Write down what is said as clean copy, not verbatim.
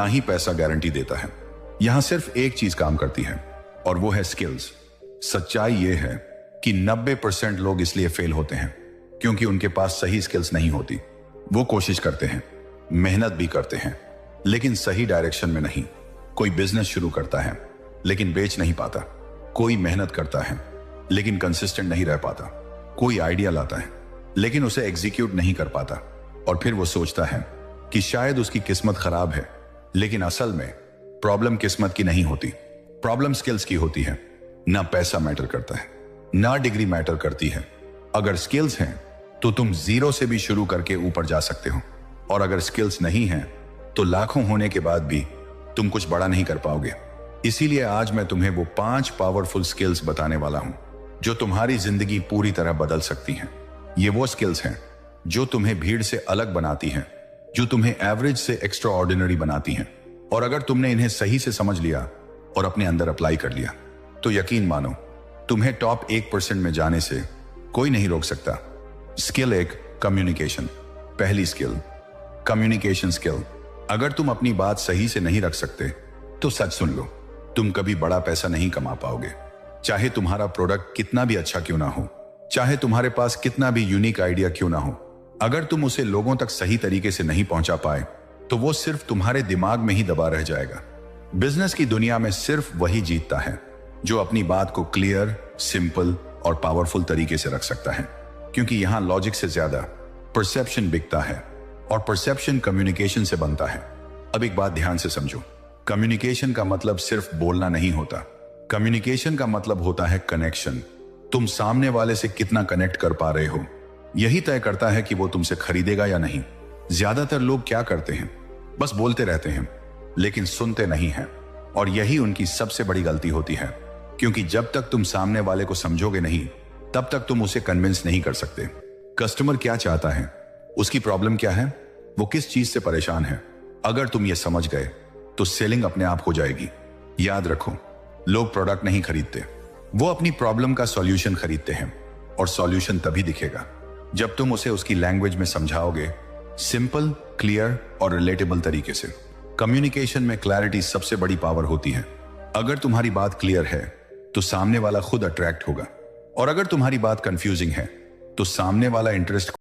ना ही पैसा गारंटी देता है। यहां सिर्फ एक चीज काम करती है और वो है स्किल्स। सच्चाई ये है कि 90% लोग इसलिए फेल होते हैं क्योंकि उनके पास सही स्किल्स नहीं होती। वो कोशिश करते हैं, मेहनत भी करते हैं, लेकिन सही डायरेक्शन में नहीं। कोई बिजनेस शुरू करता है लेकिन बेच नहीं पाता। कोई मेहनत करता है लेकिन कंसिस्टेंट नहीं रह पाता। कोई आइडिया लाता है लेकिन उसे एग्जीक्यूट नहीं कर पाता। और फिर वो सोचता है कि शायद उसकी किस्मत खराब है, लेकिन असल में प्रॉब्लम किस्मत की नहीं होती, प्रॉब्लम स्किल्स की होती है। ना पैसा मैटर करता है, ना डिग्री मैटर करती है। अगर स्किल्स हैं तो तुम जीरो से भी शुरू करके ऊपर जा सकते हो, और अगर स्किल्स नहीं हैं तो लाखों होने के बाद भी तुम कुछ बड़ा नहीं कर पाओगे। इसीलिए आज मैं तुम्हें वो 5 पावरफुल स्किल्स बताने वाला हूं जो तुम्हारी जिंदगी पूरी तरह बदल सकती हैं। ये वो स्किल्स हैं जो तुम्हें भीड़ से अलग बनाती हैं, जो तुम्हें एवरेज से एक्स्ट्रा ऑर्डिनरी बनाती हैं। और अगर तुमने इन्हें सही से समझ लिया और अपने अंदर अप्लाई कर लिया तो यकीन मानो, तुम्हें टॉप 1% में जाने से कोई नहीं रोक सकता। Skill 1, communication. पहली स्किल, कम्युनिकेशन स्किल। अगर तुम अपनी बात सही से नहीं रख सकते तो सच सुन लो, तुम कभी बड़ा पैसा नहीं कमा पाओगे। चाहे तुम्हारा प्रोडक्ट कितना भी अच्छा क्यों ना हो, चाहे तुम्हारे पास कितना भी यूनिक आइडिया क्यों ना हो, अगर तुम उसे लोगों तक सही तरीके से नहीं पहुंचा पाए तो वो सिर्फ तुम्हारे दिमाग में ही दबा रह जाएगा। बिजनेस की दुनिया में सिर्फ वही जीतता है जो अपनी बात को क्लियर, सिंपल और पावरफुल तरीके से रख सकता है, क्योंकि यहां लॉजिक से ज्यादा परसेप्शन बिकता है, और परसेप्शन कम्युनिकेशन से बनता है। अब एक बात ध्यान से समझो, कम्युनिकेशन का मतलब सिर्फ बोलना नहीं होता। कम्युनिकेशन का मतलब होता है कनेक्शन। तुम सामने वाले से कितना कनेक्ट कर पा रहे हो, यही तय करता है कि वो तुमसे खरीदेगा या नहीं। ज्यादातर लोग क्या करते हैं, बस बोलते रहते हैं लेकिन सुनते नहीं हैं, और यही उनकी सबसे बड़ी गलती होती है, क्योंकि जब तक तुम सामने वाले को समझोगे नहीं तब तक तुम उसे कन्विंस नहीं कर सकते। कस्टमर क्या चाहता है, उसकी प्रॉब्लम क्या है, वो किस चीज से परेशान है, अगर तुम ये समझ गए तो सेलिंग अपने आप हो जाएगी। याद रखो, लोग प्रोडक्ट नहीं खरीदते, वो अपनी प्रॉब्लम का सॉल्यूशन खरीदते हैं, और सॉल्यूशन तभी दिखेगा जब तुम उसे उसकी लैंग्वेज में समझाओगे, सिंपल, क्लियर और रिलेटेबल तरीके से। कम्युनिकेशन में क्लैरिटी सबसे बड़ी पावर होती है। अगर तुम्हारी बात क्लियर है तो सामने वाला खुद अट्रैक्ट होगा, और अगर तुम्हारी बात कंफ्यूजिंग है तो सामने वाला इंटरेस्ट